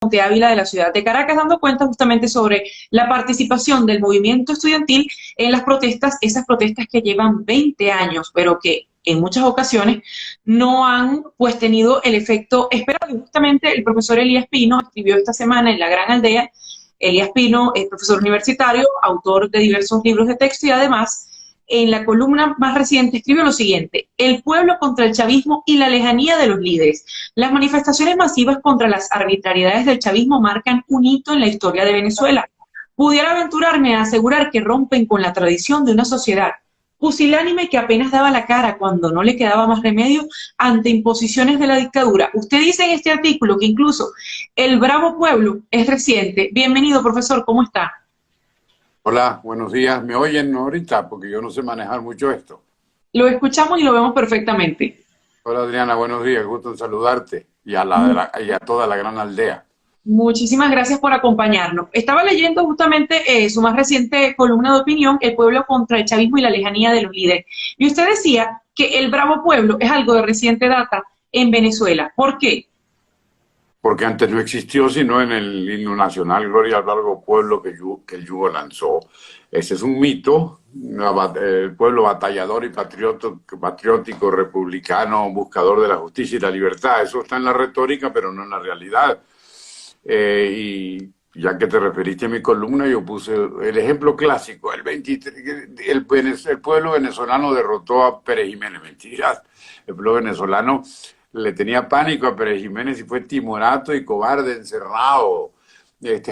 Monte Ávila de la ciudad de Caracas, dando cuenta justamente sobre la participación del movimiento estudiantil en las protestas, esas protestas que llevan 20 años, pero que en muchas ocasiones no han pues tenido el efecto esperado. Y justamente el profesor Elías Pino escribió esta semana en La Gran Aldea. Elías Pino es profesor universitario, autor de diversos libros de texto y además en la columna más reciente escribe lo siguiente: el pueblo contra el chavismo y la lejanía de los líderes. Las manifestaciones masivas contra las arbitrariedades del chavismo marcan un hito en la historia de Venezuela. Pudiera aventurarme a asegurar que rompen con la tradición de una sociedad pusilánime que apenas daba la cara cuando no le quedaba más remedio ante imposiciones de la dictadura. Usted dice en este artículo que incluso el bravo pueblo es reciente. Bienvenido, profesor, ¿cómo está? Hola, buenos días. ¿Me oyen ahorita? Porque yo no sé manejar mucho esto. Lo escuchamos y lo vemos perfectamente. Hola Adriana, buenos días. Gusto en saludarte y a toda la gran aldea. Muchísimas gracias por acompañarnos. Estaba leyendo justamente su más reciente columna de opinión, El pueblo contra el chavismo y la lejanía de los líderes. Y usted decía que el bravo pueblo es algo de reciente data en Venezuela. ¿Por qué? Porque antes no existió, sino en el himno nacional, Gloria al bravo pueblo que el yugo lanzó. Ese es un mito, el pueblo batallador y patriótico, republicano, buscador de la justicia y la libertad. Eso está en la retórica, pero no en la realidad. Y ya que te referiste a mi columna, yo puse el ejemplo clásico. El pueblo venezolano derrotó a Pérez Jiménez. Mentiras. El pueblo venezolano le tenía pánico a Pérez Jiménez y fue timorato y cobarde, encerrado.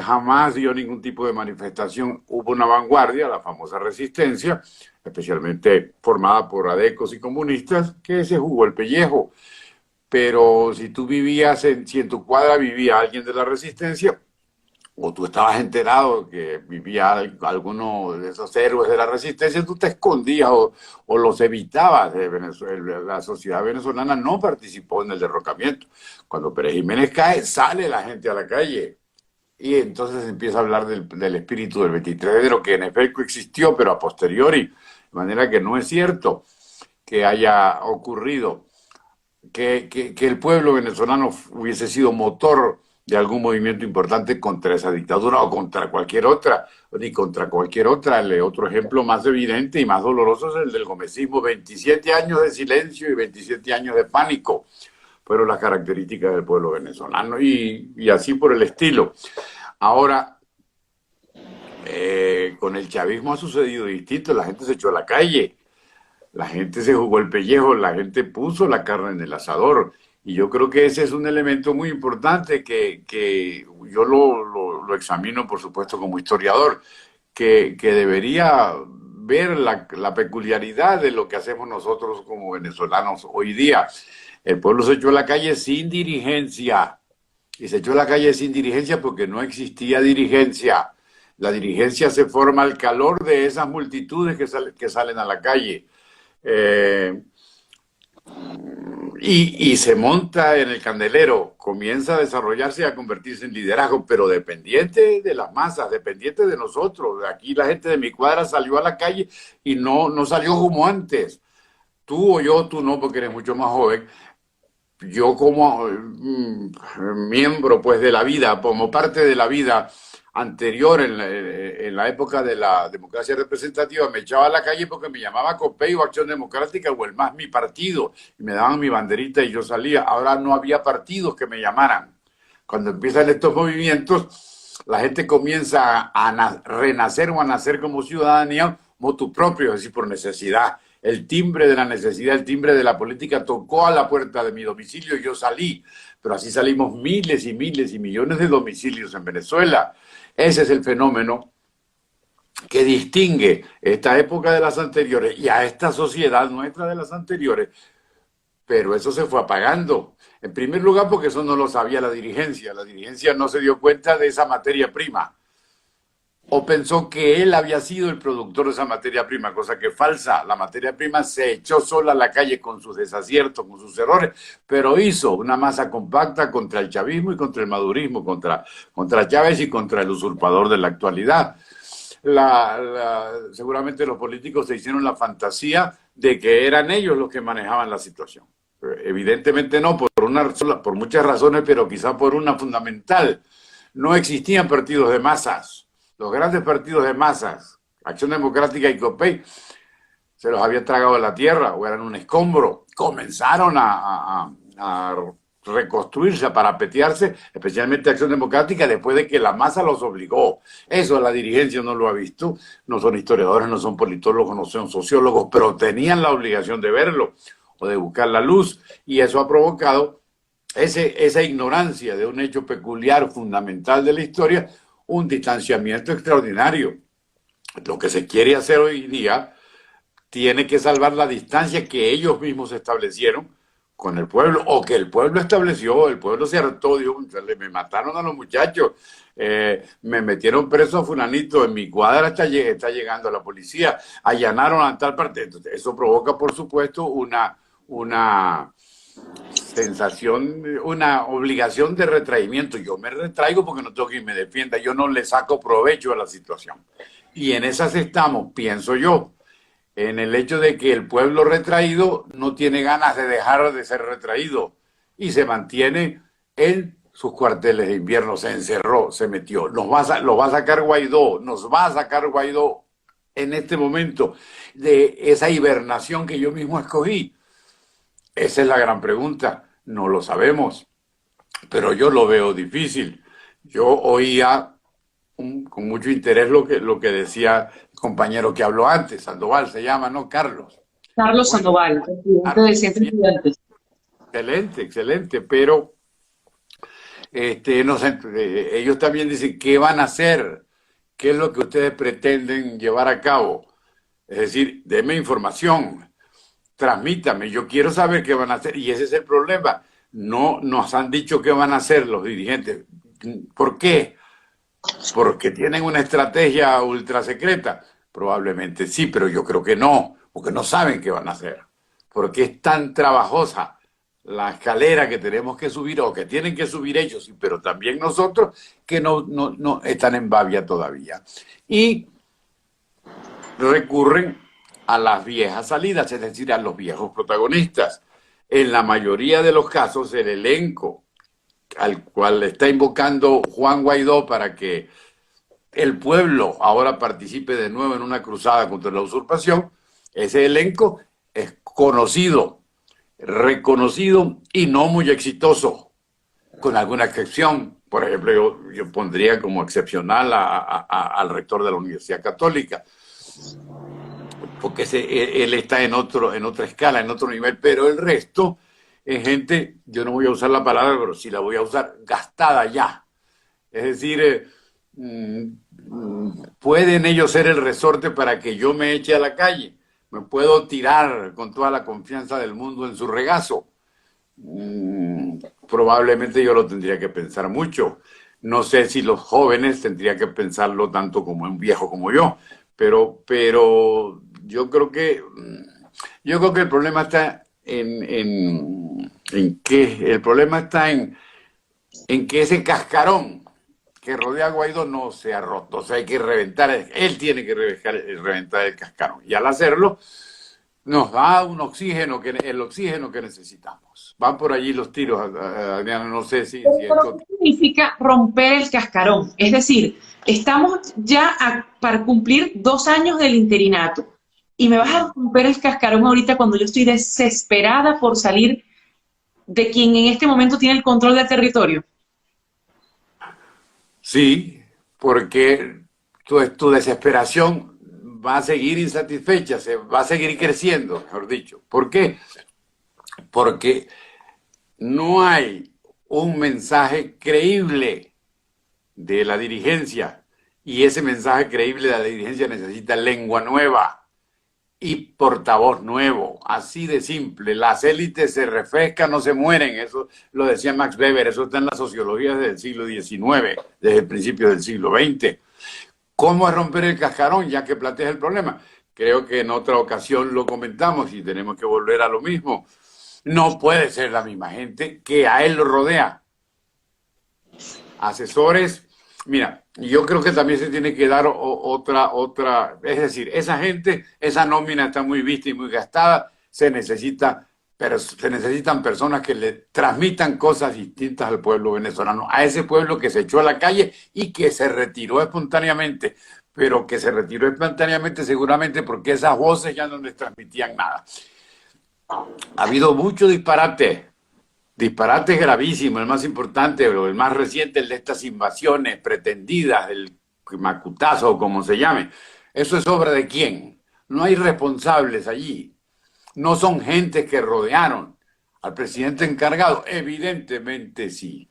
Jamás dio ningún tipo de manifestación. Hubo una vanguardia, la famosa resistencia, especialmente formada por adecos y comunistas, que se jugó el pellejo. Pero si tú vivías, si en tu cuadra vivía alguien de la resistencia, o tú estabas enterado que vivía alguno de esos héroes de la resistencia, tú te escondías o los evitabas. La sociedad venezolana no participó en el derrocamiento. Cuando Pérez Jiménez cae, sale la gente a la calle. Y entonces empieza a hablar del espíritu del 23 de enero, que en efecto existió, pero a posteriori. De manera que no es cierto que haya ocurrido que el pueblo venezolano hubiese sido motor de algún movimiento importante contra esa dictadura o contra cualquier otra, ni contra cualquier otra. El otro ejemplo más evidente y más doloroso es el del gomecismo. 27 años de silencio y 27 años de pánico fueron las características del pueblo venezolano y así por el estilo. Ahora, con el chavismo ha sucedido distinto. La gente se echó a la calle. La gente se jugó el pellejo, la gente puso la carne en el asador. Y yo creo que ese es un elemento muy importante que yo lo examino, por supuesto, como historiador, que debería ver la peculiaridad de lo que hacemos nosotros como venezolanos hoy día. El pueblo se echó a la calle sin dirigencia. Y se echó a la calle sin dirigencia porque no existía dirigencia. La dirigencia se forma al calor de esas multitudes que salen a la calle. Y se monta en el candelero, comienza a desarrollarse y a convertirse en liderazgo, pero dependiente de las masas, dependiente de nosotros. Aquí la gente de mi cuadra salió a la calle y no salió como antes. Tú o yo, tú no, porque eres mucho más joven. Yo como miembro pues de la vida, como parte de la vida anterior en la época de la democracia representativa, me echaba a la calle porque me llamaba COPEI o Acción Democrática o el MAS, mi partido, y me daban mi banderita y yo salía. Ahora no había partidos que me llamaran. Cuando empiezan estos movimientos, la gente comienza a renacer o a nacer como ciudadanía motu propio, es decir, por necesidad. El timbre de la necesidad, el timbre de la política tocó a la puerta de mi domicilio y yo salí. Pero así salimos miles y miles y millones de domicilios en Venezuela. Ese es el fenómeno que distingue esta época de las anteriores y a esta sociedad nuestra de las anteriores. Pero eso se fue apagando. En primer lugar, porque eso no lo sabía la dirigencia. La dirigencia no se dio cuenta de esa materia prima. O pensó que él había sido el productor de esa materia prima, cosa que es falsa. La materia prima se echó sola a la calle con sus desaciertos, con sus errores, pero hizo una masa compacta contra el chavismo y contra el madurismo, contra Chávez y contra el usurpador de la actualidad. Seguramente los políticos se hicieron la fantasía de que eran ellos los que manejaban la situación. Evidentemente no, por muchas razones, pero quizá por una fundamental. No existían partidos de masas. Los grandes partidos de masas, Acción Democrática y COPEI, se los había tragado la tierra o eran un escombro. Comenzaron a reconstruirse, a parapetearse, especialmente Acción Democrática, después de que la masa los obligó. Eso la dirigencia no lo ha visto. No son historiadores, no son politólogos, no son sociólogos, pero tenían la obligación de verlo o de buscar la luz. Y eso ha provocado esa ignorancia de un hecho peculiar, fundamental de la historia, un distanciamiento extraordinario. Lo que se quiere hacer hoy día tiene que salvar la distancia que ellos mismos establecieron con el pueblo, o que el pueblo estableció. El pueblo se hartó, dijo, me mataron a los muchachos, me metieron preso a fulanito, en mi cuadra está llegando la policía, allanaron a tal parte. Entonces, eso provoca, por supuesto, una sensación, una obligación de retraimiento. Yo me retraigo porque no tengo quien me defienda, yo no le saco provecho a la situación. Y en esas estamos, pienso yo, en el hecho de que el pueblo retraído no tiene ganas de dejar de ser retraído y se mantiene en sus cuarteles de invierno, se encerró, se metió. Lo va a sacar Guaidó, nos va a sacar Guaidó en este momento de esa hibernación que yo mismo escogí. Esa es la gran pregunta, no lo sabemos, pero yo lo veo difícil. Yo oía con mucho interés lo que decía el compañero que habló antes, Sandoval se llama, ¿no? Carlos. Carlos Sandoval, presidente del Centro de Estudiantes. Excelente, excelente, pero ellos también dicen, ¿qué van a hacer? ¿Qué es lo que ustedes pretenden llevar a cabo? Es decir, denme información, transmítame, yo quiero saber qué van a hacer, y ese es el problema. No nos han dicho qué van a hacer los dirigentes. ¿Por qué? ¿Porque tienen una estrategia ultra secreta? Probablemente sí, pero yo creo que no, porque no saben qué van a hacer. Porque es tan trabajosa la escalera que tenemos que subir, o que tienen que subir ellos, pero también nosotros, que no están en babia todavía. Y recurren a las viejas salidas, es decir, a los viejos protagonistas. En la mayoría de los casos, el elenco al cual está invocando Juan Guaidó para que el pueblo ahora participe de nuevo en una cruzada contra la usurpación, ese elenco es conocido, reconocido y no muy exitoso, con alguna excepción. Por ejemplo, yo pondría como excepcional al rector de la Universidad Católica, porque él está en otra escala, en otro nivel, pero el resto es gente, yo no voy a usar la palabra, pero sí la voy a usar, gastada ya. Es decir, pueden ellos ser el resorte para que yo me eche a la calle. Me puedo tirar con toda la confianza del mundo en su regazo. Probablemente yo lo tendría que pensar mucho. No sé si los jóvenes tendrían que pensarlo tanto como un viejo como yo, pero yo creo que el problema está en que ese cascarón que rodea a Guaidó no se ha roto. O sea, hay que reventar, él tiene que reventar el cascarón. Y al hacerlo, nos da el oxígeno que necesitamos. Van por allí los tiros, Adriana, no sé si esto... ¿Qué significa romper el cascarón? Es decir, estamos ya para cumplir 2 años del interinato. Y me vas a romper el cascarón ahorita cuando yo estoy desesperada por salir de quien en este momento tiene el control del territorio. Sí, porque tu desesperación va a seguir insatisfecha, va a seguir creciendo, mejor dicho. ¿Por qué? Porque no hay un mensaje creíble de la dirigencia, y ese mensaje creíble de la dirigencia necesita lengua nueva y portavoz nuevo, así de simple. Las élites se refrescan, no se mueren, eso lo decía Max Weber, eso está en la sociología desde el siglo XIX, desde el principio del siglo XX. ¿Cómo es romper el cascarón? Ya que planteas el problema. Creo que en otra ocasión lo comentamos y tenemos que volver a lo mismo. No puede ser la misma gente que a él lo rodea. Asesores. Mira, yo creo que también se tiene que dar otra, es decir, esa gente, esa nómina está muy vista y muy gastada, se necesita pero se necesitan personas que le transmitan cosas distintas al pueblo venezolano, a ese pueblo que se echó a la calle y que se retiró espontáneamente, pero que se retiró espontáneamente seguramente porque esas voces ya no les transmitían nada. Ha habido mucho disparate, disparates gravísimos, el más importante, o el más reciente, el de estas invasiones pretendidas, el macutazo o como se llame. ¿Eso es obra de quién? No hay responsables allí. No son gentes que rodearon al presidente encargado. Evidentemente sí.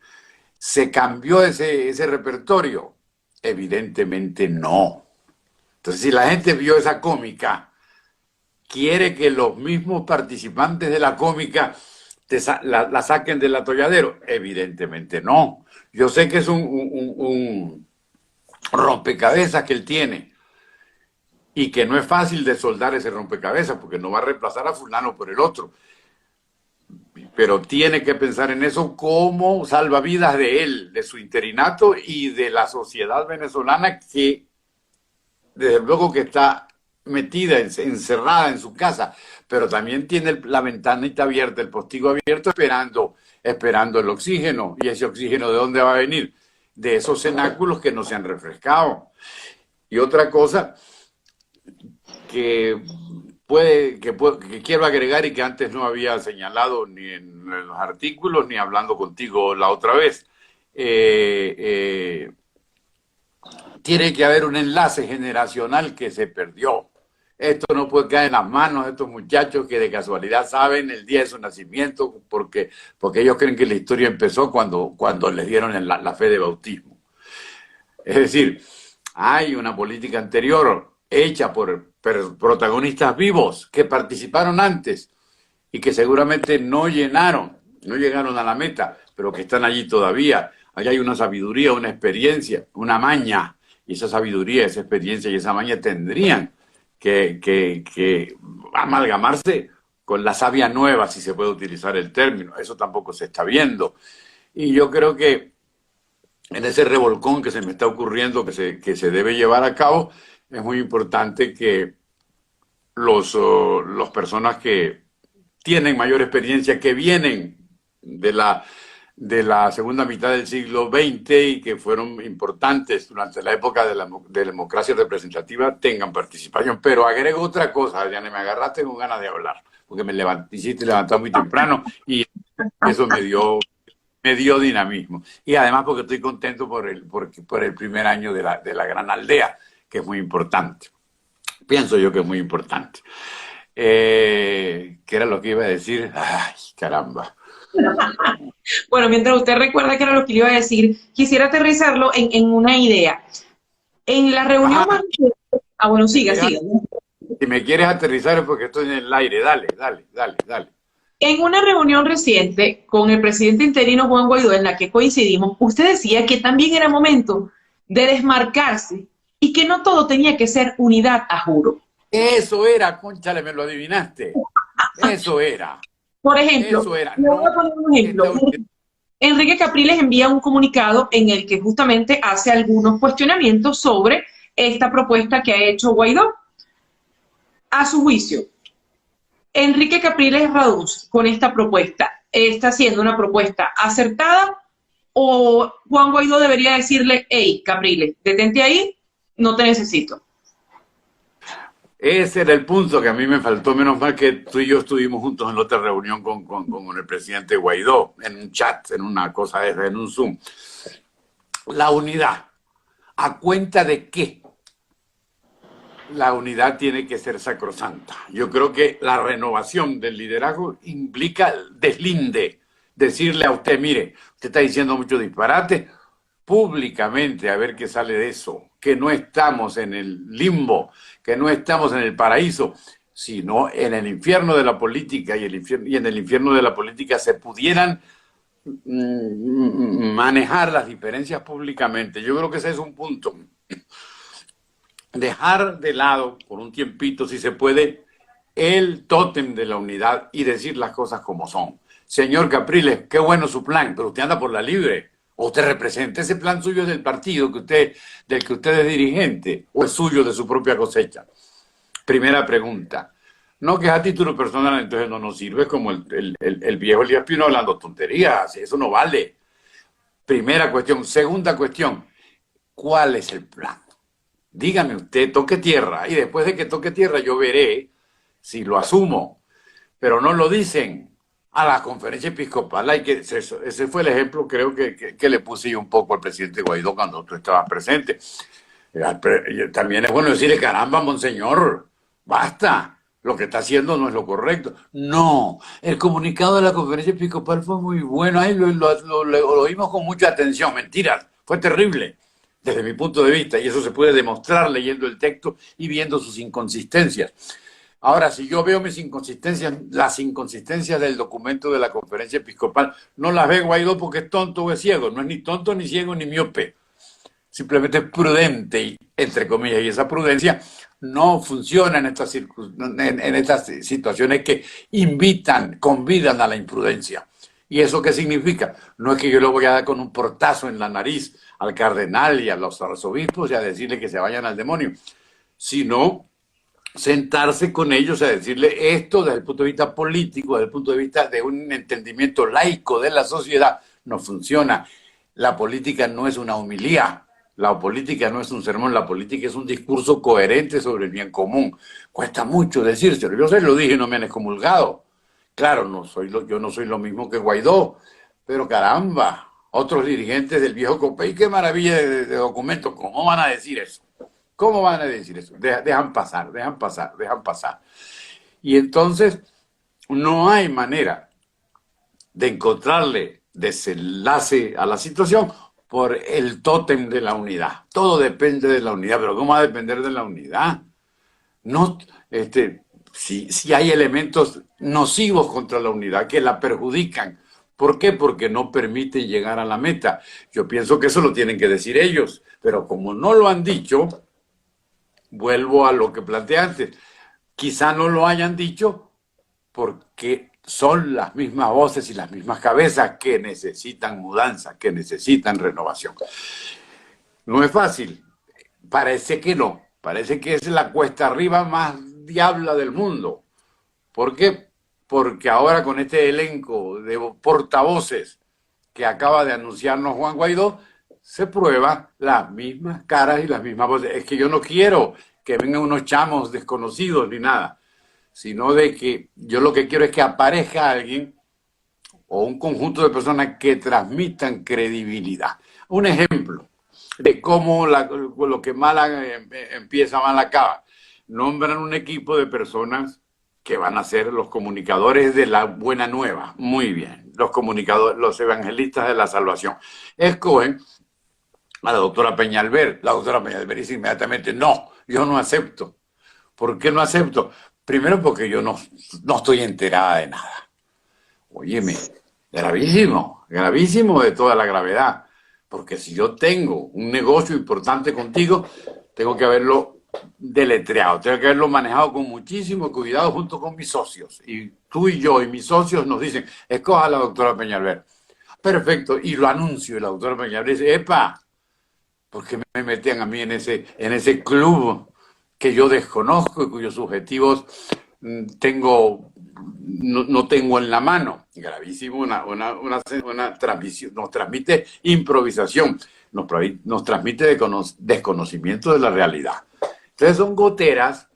¿Se cambió ese repertorio? Evidentemente no. Entonces, si la gente vio esa cómica, quiere que los mismos participantes de la cómica la saquen del atolladero. Evidentemente no. Yo sé que es un rompecabezas que él tiene y que no es fácil de soldar ese rompecabezas porque no va a reemplazar a fulano por el otro. Pero tiene que pensar en eso como salvavidas de él, de su interinato y de la sociedad venezolana que desde luego que está metida, encerrada en su casa, pero también tiene la ventanita abierta, el postigo abierto, esperando el oxígeno. ¿Y ese oxígeno de dónde va a venir? De esos cenáculos que no se han refrescado. Y otra cosa que quiero agregar y que antes no había señalado ni en los artículos ni hablando contigo la otra vez. Tiene que haber un enlace generacional que se perdió. Esto no puede caer en las manos de estos muchachos que de casualidad saben el día de su nacimiento porque ellos creen que la historia empezó cuando les dieron la fe de bautismo. Es decir, hay una política anterior hecha por protagonistas vivos que participaron antes y que seguramente no llegaron a la meta, pero que están allí todavía. Allí hay una sabiduría, una experiencia, una maña, y esa sabiduría, esa experiencia y esa maña tendrían que amalgamarse con la savia nueva, si se puede utilizar el término. Eso tampoco se está viendo. Y yo creo que en ese revolcón que se me está ocurriendo, que se debe llevar a cabo, es muy importante que los personas que tienen mayor experiencia, que vienen de la segunda mitad del siglo XX y que fueron importantes durante la época de la democracia representativa, tengan participación. Pero agrego otra cosa, Adriana, me agarraste con ganas de hablar, porque hiciste levantar muy temprano y eso me dio dinamismo. Y además porque estoy contento por el primer año de la gran aldea, que es muy importante. Pienso yo que es muy importante. ¿Qué era lo que iba a decir? ¡Ay, caramba! Bueno, mientras usted recuerda que era lo que le iba a decir, quisiera aterrizarlo en una idea. En la reunión más reciente... bueno, siga. Si me quieres aterrizar es porque estoy en el aire. Dale. En una reunión reciente con el presidente interino Juan Guaidó, en la que coincidimos, usted decía que también era momento de desmarcarse y que no todo tenía que ser unidad, a juro. Eso era, cónchale, me lo adivinaste. Eso era. Por ejemplo, le voy a poner un ejemplo. Enrique Capriles envía un comunicado en el que justamente hace algunos cuestionamientos sobre esta propuesta que ha hecho Guaidó. A su juicio, Enrique Capriles Raduz con esta propuesta, ¿está haciendo una propuesta acertada o Juan Guaidó debería decirle, hey, Capriles, detente ahí, no te necesito? Ese era el punto que a mí me faltó, menos mal que tú y yo estuvimos juntos en la otra reunión con el presidente Guaidó, en un chat, en una cosa esa, en un Zoom. La unidad. ¿A cuenta de qué? La unidad tiene que ser sacrosanta. Yo creo que la renovación del liderazgo implica deslinde. Decirle a usted, mire, usted está diciendo mucho disparate, públicamente a ver qué sale de eso, que no estamos en el limbo, que no estamos en el paraíso, sino en el infierno de la política, y en el infierno de la política se pudieran manejar las diferencias públicamente. Yo creo que ese es un punto. Dejar de lado por un tiempito, si se puede, el tótem de la unidad y decir las cosas como son. Señor Capriles, qué bueno su plan, pero usted anda por la libre. ¿O usted representa ese plan suyo del partido del que usted es dirigente? ¿O es suyo de su propia cosecha? Primera pregunta. No, que es a título personal, entonces no nos sirve como el viejo Elías Pino hablando tonterías, eso no vale. Primera cuestión. Segunda cuestión, ¿cuál es el plan? Dígame usted, toque tierra, y después de que toque tierra yo veré si lo asumo, pero no lo dicen. A la conferencia episcopal hay que, ese fue el ejemplo creo que le puse yo un poco al presidente Guaidó cuando tú estabas presente. También es bueno decirle, caramba, monseñor, basta, lo que está haciendo no es lo correcto. No, el comunicado de la conferencia episcopal fue muy bueno, ahí lo oímos con mucha atención, mentiras, fue terrible desde mi punto de vista, y eso se puede demostrar leyendo el texto y viendo sus inconsistencias. Ahora, si yo veo mis inconsistencias, las inconsistencias del documento de la conferencia episcopal, no las ve Guaidó porque es tonto o es ciego, no es ni tonto, ni ciego, ni miope. Simplemente es prudente, entre comillas, y esa prudencia no funciona en estas situaciones que convidan a la imprudencia. ¿Y eso qué significa? No es que yo le voy a dar con un portazo en la nariz al cardenal y a los arzobispos y a decirle que se vayan al demonio, sino sentarse con ellos a decirle esto desde el punto de vista político, desde el punto de vista de un entendimiento laico de la sociedad, no funciona. La política no es una homilía. La política no es un sermón, la política es un discurso coherente sobre el bien común. Cuesta mucho decírselo. Yo se lo dije y no me han excomulgado. Claro, yo no soy lo mismo que Guaidó, pero caramba, otros dirigentes del viejo COPEI, qué maravilla de documentos. ¿Cómo van a decir eso? ¿Cómo van a decir eso? Dejan pasar. Y entonces no hay manera de encontrarle desenlace a la situación por el tótem de la unidad. Todo depende de la unidad, pero ¿cómo va a depender de la unidad? No, si hay elementos nocivos contra la unidad que la perjudican. ¿Por qué? Porque no permiten llegar a la meta. Yo pienso que eso lo tienen que decir ellos, pero como no lo han dicho, vuelvo a lo que planteé antes. Quizá no lo hayan dicho porque son las mismas voces y las mismas cabezas que necesitan mudanza, que necesitan renovación. No es fácil, parece que no, parece que es la cuesta arriba más diabla del mundo. ¿Por qué? Porque ahora con este elenco de portavoces que acaba de anunciarnos Juan Guaidó, se prueban las mismas caras y las mismas voces. Es que yo no quiero que vengan unos chamos desconocidos ni nada, sino de que yo lo que quiero es que aparezca alguien o un conjunto de personas que transmitan credibilidad. Un ejemplo de cómo lo que mal empieza, mal acaba. Nombran un equipo de personas que van a ser los comunicadores de la buena nueva. Muy bien, los comunicadores, los evangelistas de la salvación. Escogen a la doctora Peñalver. La doctora Peñalver dice inmediatamente, no, yo no acepto. ¿Por qué no acepto? Primero porque yo no estoy enterada de nada. Óyeme, gravísimo, gravísimo de toda la gravedad. Porque si yo tengo un negocio importante contigo, tengo que haberlo deletreado, tengo que haberlo manejado con muchísimo cuidado junto con mis socios. Y tú y yo y mis socios nos dicen, escoja a la doctora Peñalver. Perfecto, y lo anuncio, y la doctora Peñalver dice, ¡epa! ¿Por qué me metían a mí en ese club que yo desconozco y cuyos objetivos no tengo en la mano? Gravísimo, una transmisión, nos transmite improvisación, nos transmite desconocimiento de la realidad. Entonces son goteras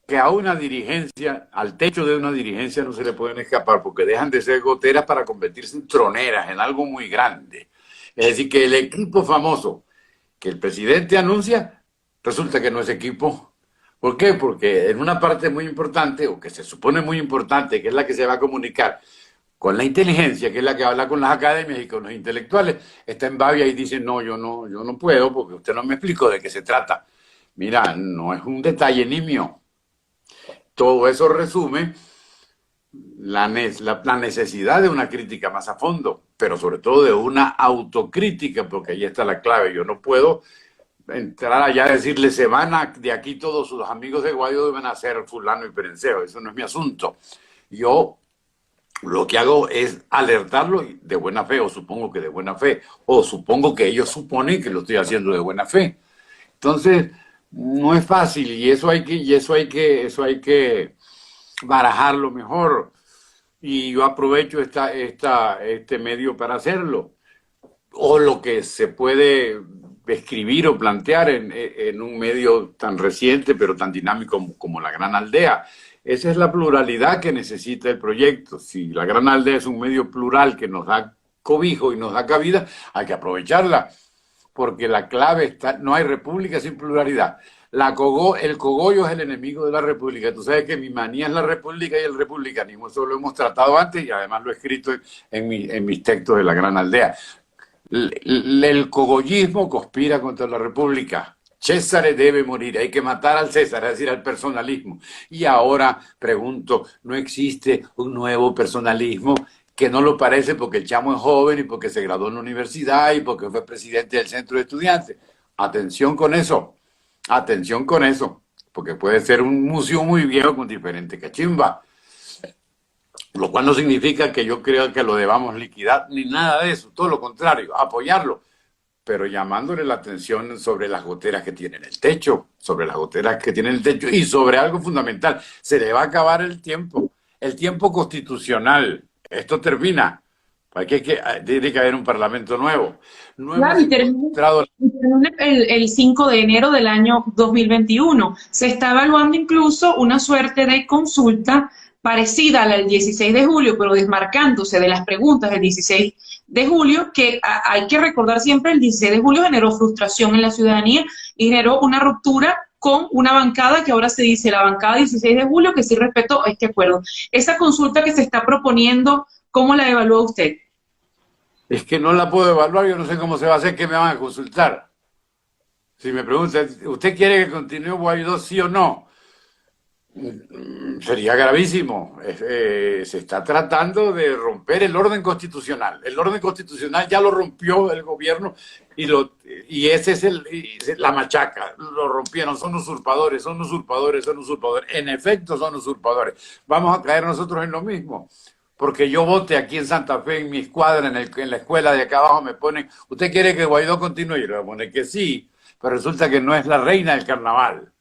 que a una dirigencia, al techo de una dirigencia no se le pueden escapar porque dejan de ser goteras para convertirse en troneras, en algo muy grande. Es decir, que el equipo famoso que el presidente anuncia, resulta que no es equipo. ¿Por qué? Porque en una parte muy importante, o que se supone muy importante, que es la que se va a comunicar con la inteligencia, que es la que habla con las academias y con los intelectuales, está en babia y dice, no, yo no puedo, porque usted no me explicó de qué se trata. Mira, no es un detalle nimio. Todo eso resume la necesidad de una crítica más a fondo, pero sobre todo de una autocrítica, porque ahí está la clave. Yo no puedo entrar allá a decirle, se van de aquí todos sus amigos de Guaidó y van a ser fulano y perenceo. Eso no es mi asunto. Yo lo que hago es alertarlo de buena fe, o supongo que de buena fe, o supongo que ellos suponen que lo estoy haciendo de buena fe. Entonces, no es fácil, y eso hay que barajarlo mejor. Y yo aprovecho este medio para hacerlo. O lo que se puede escribir o plantear en un medio tan reciente pero tan dinámico como La Gran Aldea. Esa es la pluralidad que necesita el proyecto. Si La Gran Aldea es un medio plural que nos da cobijo y nos da cabida, hay que aprovecharla, porque la clave está, no hay república sin pluralidad. El cogollo es el enemigo de la república. Tú sabes que mi manía es la república y el republicanismo. Eso lo hemos tratado antes y además lo he escrito en mis textos de La Gran Aldea. El cogollismo conspira contra la república. César debe morir, hay que matar al César, es decir, al personalismo. Y ahora pregunto, ¿no existe un nuevo personalismo que no lo parece porque el chamo es joven y porque se graduó en la universidad y porque fue presidente del centro de estudiantes? Atención con eso, porque puede ser un museo muy viejo con diferente cachimba. Lo cual no significa que yo crea que lo debamos liquidar, ni nada de eso, todo lo contrario, apoyarlo, pero llamándole la atención sobre las goteras que tiene en el techo, y sobre algo fundamental, se le va a acabar el tiempo constitucional, esto termina, tiene que haber un parlamento nuevo. No Claro, hemos encontrado... termina el 5 de enero del año 2021. Se está evaluando incluso una suerte de consulta parecida a la del 16 de julio, pero desmarcándose de las preguntas del 16 de julio, que hay que recordar siempre, el 16 de julio generó frustración en la ciudadanía y generó una ruptura con una bancada que ahora se dice la bancada 16 de julio, que sí respetó este acuerdo. Esa consulta que se está proponiendo, ¿cómo la evalúa usted? Es que no la puedo evaluar, yo no sé cómo se va a hacer, que me van a consultar. Si me preguntan, ¿usted quiere que continúe Guaidó, sí o no? Sería gravísimo. Se está tratando de romper el orden constitucional. El orden constitucional ya lo rompió el gobierno y ese es la machaca. Lo rompieron, son usurpadores. En efecto, son usurpadores. Vamos a caer nosotros en lo mismo. Porque yo vote aquí en Santa Fe, en mi escuadra, en la escuela de acá abajo, me ponen, ¿usted quiere que Guaidó continúe? Y le voy a poner que sí, pero resulta que no es la reina del carnaval.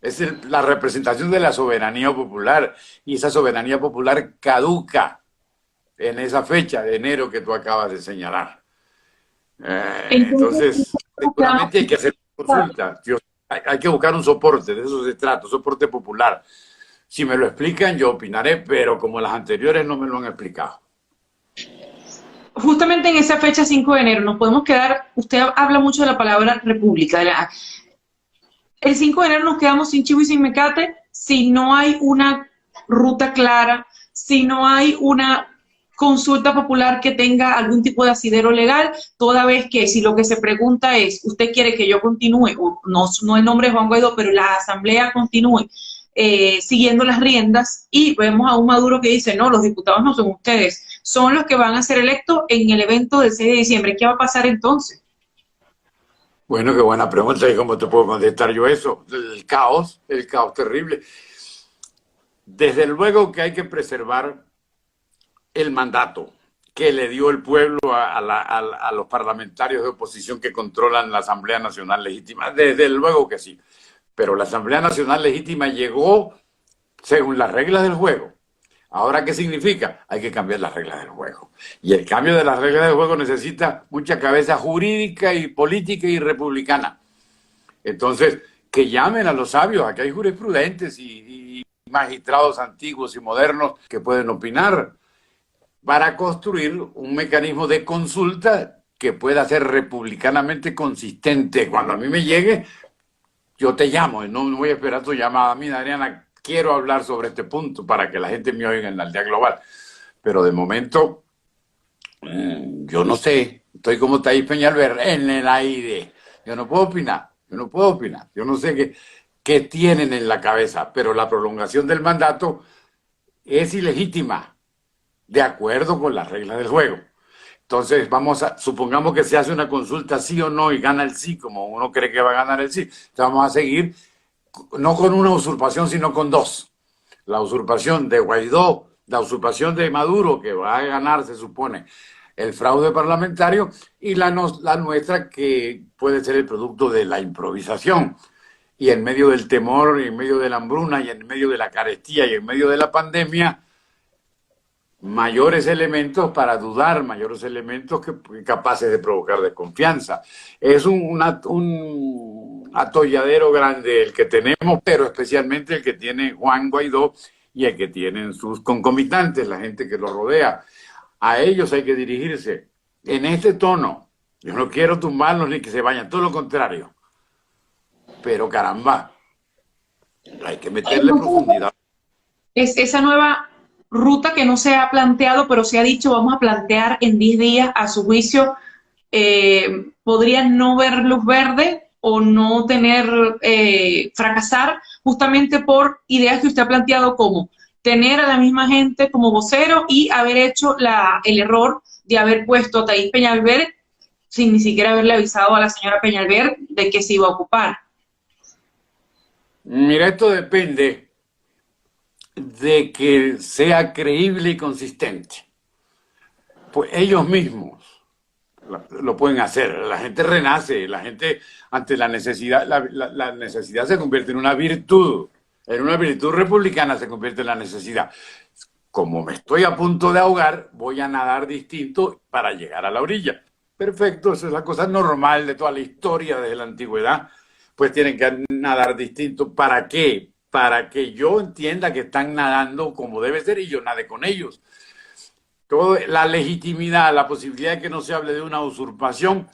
Es la representación de la soberanía popular, y esa soberanía popular caduca en esa fecha de enero que tú acabas de señalar. Entonces, seguramente hay que hacer consulta. Hay que buscar un soporte, de eso se trata, un soporte popular. Si me lo explican, yo opinaré, pero como las anteriores no me lo han explicado. Justamente en esa fecha 5 de enero nos podemos quedar, usted habla mucho de la palabra república, el 5 de enero nos quedamos sin chivo y sin mecate si no hay una ruta clara, si no hay una consulta popular que tenga algún tipo de asidero legal, toda vez que si lo que se pregunta es, ¿usted quiere que yo continúe? O no el nombre de Juan Guaidó, pero la asamblea continúe siguiendo las riendas, y vemos a un Maduro que dice, no, los diputados no son ustedes, son los que van a ser electos en el evento del 6 de diciembre. ¿Qué va a pasar entonces? Bueno, qué buena pregunta. ¿Y cómo te puedo contestar yo eso? El caos terrible. Desde luego que hay que preservar el mandato que le dio el pueblo a los parlamentarios de oposición que controlan la Asamblea Nacional Legítima. Desde luego que sí. Pero la Asamblea Nacional Legítima llegó según las reglas del juego. Ahora, ¿qué significa? Hay que cambiar las reglas del juego. Y el cambio de las reglas del juego necesita mucha cabeza jurídica y política y republicana. Entonces, que llamen a los sabios. Aquí hay jurisprudentes y magistrados antiguos y modernos que pueden opinar para construir un mecanismo de consulta que pueda ser republicanamente consistente. Cuando a mí me llegue, yo te llamo, no voy a esperar tu llamada. Mira, Adriana, quiero hablar sobre este punto para que la gente me oiga en la aldea global. Pero de momento, yo no sé, estoy como Taís Peñalver, en el aire. Yo no puedo opinar. Yo no sé qué tienen en la cabeza, pero la prolongación del mandato es ilegítima, de acuerdo con las reglas del juego. Entonces, supongamos que se hace una consulta sí o no y gana el sí, como uno cree que va a ganar el sí. Entonces vamos a seguir, no con una usurpación, sino con dos. La usurpación de Guaidó, la usurpación de Maduro, que va a ganar, se supone, el fraude parlamentario, y la nuestra, que puede ser el producto de la improvisación. y en medio del temor, y en medio de la hambruna, y en medio de la carestía, y en medio de la pandemia, mayores elementos para dudar, mayores elementos capaces de provocar desconfianza. Es un atolladero grande el que tenemos, pero especialmente el que tiene Juan Guaidó y el que tienen sus concomitantes, la gente que lo rodea. A ellos hay que dirigirse en este tono. Yo no quiero tumbarlos ni que se vayan, todo lo contrario. Pero caramba, hay que meterle profundidad. Es esa nueva ruta que no se ha planteado, pero se ha dicho vamos a plantear en 10 días, a su juicio, podría no ver luz verde o no tener, fracasar justamente por ideas que usted ha planteado como tener a la misma gente como vocero y haber hecho el error de haber puesto a Thais Peñalver sin ni siquiera haberle avisado a la señora Peñalver de que se iba a ocupar. Mira, esto depende de que sea creíble y consistente. Pues ellos mismos lo pueden hacer. La gente renace, la gente ante la necesidad, la necesidad se convierte en una virtud republicana se convierte en la necesidad. Como me estoy a punto de ahogar, voy a nadar distinto para llegar a la orilla. Perfecto, esa es la cosa normal de toda la historia desde la antigüedad. Pues tienen que nadar distinto. ¿Para qué? Para que yo entienda que están nadando como debe ser y yo nade con ellos. La legitimidad, la posibilidad de que no se hable de una usurpación,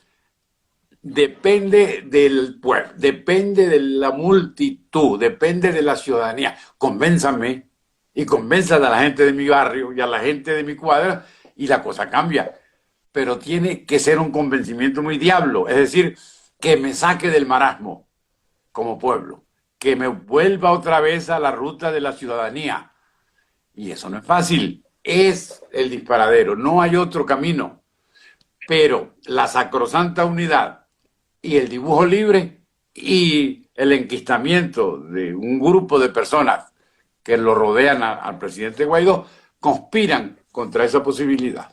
depende del pueblo, depende de la multitud, depende de la ciudadanía. Convénzame y convenzan a la gente de mi barrio y a la gente de mi cuadra y la cosa cambia. Pero tiene que ser un convencimiento muy diablo, es decir, que me saque del marasmo como pueblo, que me vuelva otra vez a la ruta de la ciudadanía. Y eso no es fácil, es el disparadero, no hay otro camino. Pero la sacrosanta unidad y el dibujo libre y el enquistamiento de un grupo de personas que lo rodean al presidente Guaidó conspiran contra esa posibilidad.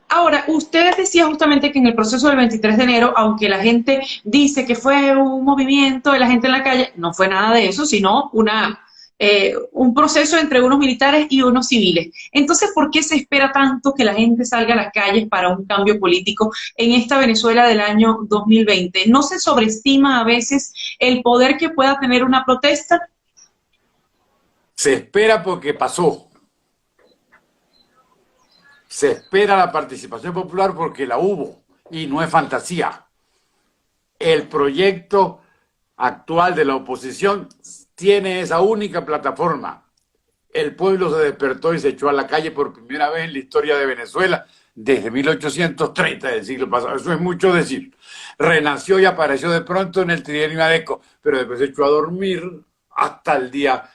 Ahora, usted decía justamente que en el proceso del 23 de enero, aunque la gente dice que fue un movimiento de la gente en la calle, no fue nada de eso, sino un proceso entre unos militares y unos civiles. Entonces, ¿por qué se espera tanto que la gente salga a las calles para un cambio político en esta Venezuela del año 2020? ¿No se sobreestima a veces el poder que pueda tener una protesta? Se espera porque pasó. Se espera la participación popular porque la hubo y no es fantasía. El proyecto actual de la oposición tiene esa única plataforma. El pueblo se despertó y se echó a la calle por primera vez en la historia de Venezuela desde 1830 del siglo pasado. Eso es mucho decir. Renació y apareció de pronto en el trienio Adeco, pero después se echó a dormir hasta el día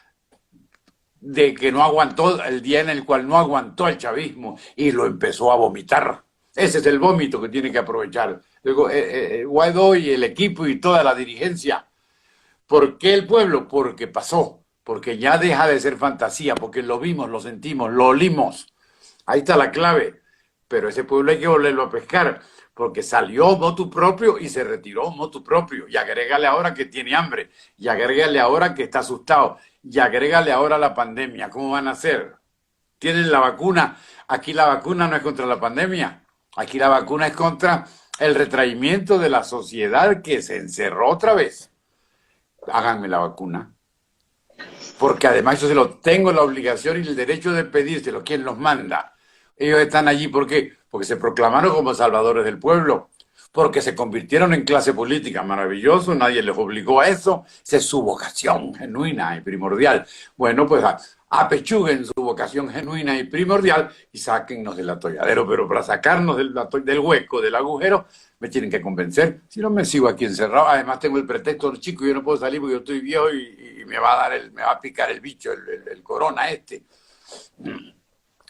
de que no aguantó, el día en el cual no aguantó el chavismo y lo empezó a vomitar. Ese es el vómito que tiene que aprovechar luego Guaidó y el equipo y toda la dirigencia. ¿Por qué el pueblo? Porque pasó, porque ya deja de ser fantasía, porque lo vimos, lo sentimos, lo olimos. Ahí está la clave. Pero ese pueblo hay que volverlo a pescar, porque salió motu propio y se retiró motu propio. Y agrégale ahora que tiene hambre, y agrégale ahora que está asustado, y agrégale ahora la pandemia. ¿Cómo van a hacer? ¿Tienen la vacuna? Aquí la vacuna no es contra la pandemia. Aquí la vacuna es contra el retraimiento de la sociedad que se encerró otra vez. Háganme la vacuna. Porque además yo se lo tengo la obligación y el derecho de pedírselo. ¿Quién los manda? Ellos están allí porque se proclamaron como salvadores del pueblo, porque se convirtieron en clase política. Maravilloso, nadie les obligó a eso. Esa es su vocación genuina y primordial. Bueno, pues apechuguen su vocación genuina y primordial y sáquennos del atolladero. Pero para sacarnos del hueco, del agujero, me tienen que convencer. Si no, me sigo aquí encerrado. Además tengo el pretexto, chico, yo no puedo salir porque yo estoy viejo y me va a picar el bicho, el corona este.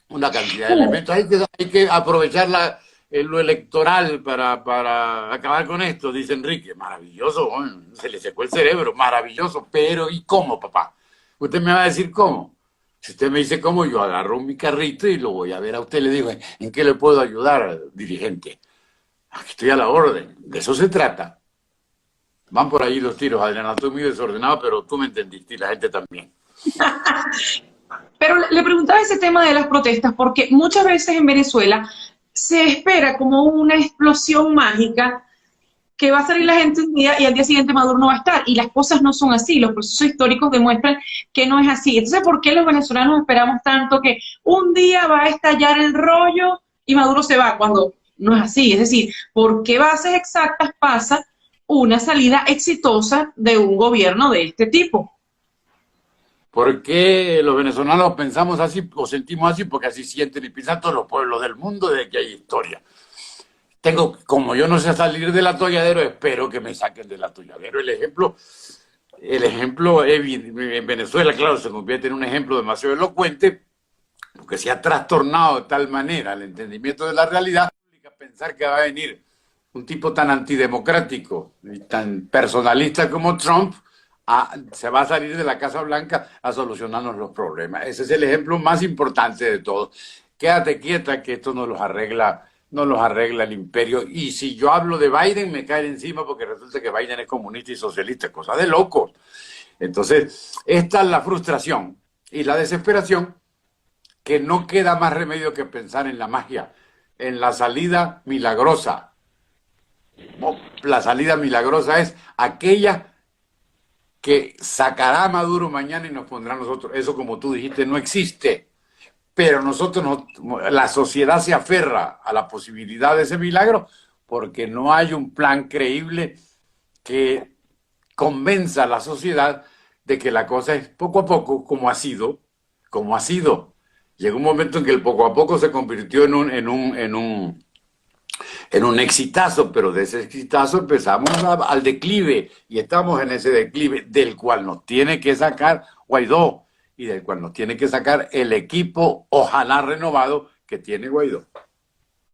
Una cantidad de elementos. Hay que aprovechar lo electoral para acabar con esto, dice Enrique. Maravilloso, se le secó el cerebro, maravilloso. Pero ¿y cómo, papá? Usted me va a decir cómo. Si usted me dice cómo, yo agarro mi carrito y lo voy a ver a usted. Le digo, ¿en qué le puedo ayudar, dirigente? Aquí estoy a la orden. De eso se trata. Van por ahí los tiros, Adriana. Estoy muy desordenado, pero tú me entendiste y la gente también. Pero le preguntaba ese tema de las protestas porque muchas veces en Venezuela se espera como una explosión mágica que va a salir la gente un día y al día siguiente Maduro no va a estar. Y las cosas no son así, los procesos históricos demuestran que no es así. Entonces, ¿por qué los venezolanos esperamos tanto que un día va a estallar el rollo y Maduro se va cuando no es así? Es decir, ¿por qué bases exactas pasa una salida exitosa de un gobierno de este tipo? ¿Por qué los venezolanos pensamos así o sentimos así? Porque así sienten y piensan todos los pueblos del mundo desde que hay historia. Como yo no sé salir del atolladero, espero que me saquen del atolladero. El ejemplo en Venezuela, claro, se convierte en un ejemplo demasiado elocuente, porque se ha trastornado de tal manera el entendimiento de la realidad, pensar que va a venir un tipo tan antidemocrático y tan personalista como Trump se va a salir de la Casa Blanca a solucionarnos los problemas. Ese es el ejemplo más importante de todos. Quédate quieta que esto no los arregla el imperio. Y si yo hablo de Biden, me cae encima porque resulta que Biden es comunista y socialista, cosa de locos. Entonces, esta es la frustración y la desesperación, que no queda más remedio que pensar en la magia, en la salida milagrosa. La salida milagrosa es aquella que sacará a Maduro mañana y nos pondrá a nosotros. Eso, como tú dijiste, no existe. Pero la sociedad se aferra a la posibilidad de ese milagro porque no hay un plan creíble que convenza a la sociedad de que la cosa es poco a poco, como ha sido. Llegó un momento en que el poco a poco se convirtió en un exitazo, pero de ese exitazo empezamos al declive y estamos en ese declive del cual nos tiene que sacar Guaidó y del cual nos tiene que sacar el equipo, ojalá renovado, que tiene Guaidó.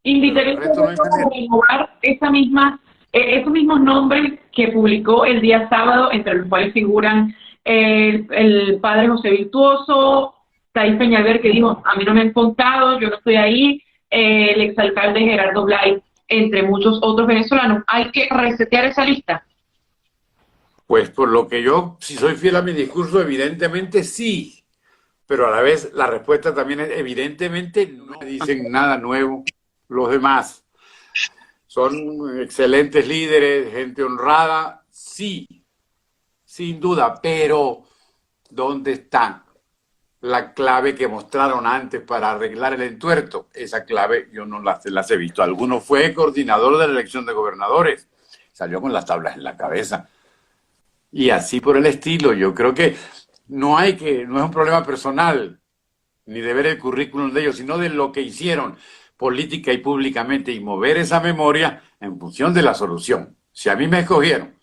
Invitaría a renovar esos mismos nombres que publicó el día sábado, entre los cuales figuran el padre José Virtuoso, Thais Peñalver, que dijo, a mí no me han contado, yo no estoy ahí, el exalcalde Gerardo Blay, entre muchos otros venezolanos. Hay que resetear esa lista. Pues por lo que yo, si soy fiel a mi discurso, evidentemente sí, pero a la vez la respuesta también es evidentemente no dicen nada nuevo los demás. Son excelentes líderes, gente honrada, sí, sin duda, pero ¿dónde está la clave que mostraron antes para arreglar el entuerto? Esa clave yo no las he visto. Alguno fue coordinador de la elección de gobernadores, salió con las tablas en la cabeza. Y así por el estilo. Yo creo que no es un problema personal, ni de ver el currículum de ellos, sino de lo que hicieron política y públicamente, y mover esa memoria en función de la solución. Si a mí me escogieron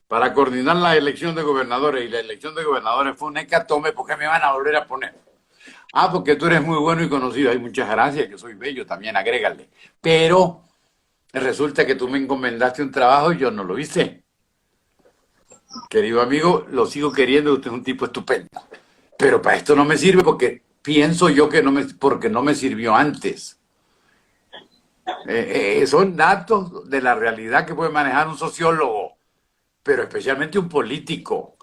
para coordinar la elección de gobernadores y la elección de gobernadores fue un hecatombe, ¿por qué me van a volver a poner? Porque tú eres muy bueno y conocido. Hay muchas gracias, yo soy bello también, agrégale. Pero resulta que tú me encomendaste un trabajo y yo no lo hice. Querido amigo, lo sigo queriendo, usted es un tipo estupendo. Pero para esto no me sirve porque pienso yo que porque no me sirvió antes. Son datos de la realidad que puede manejar un sociólogo, pero especialmente un político.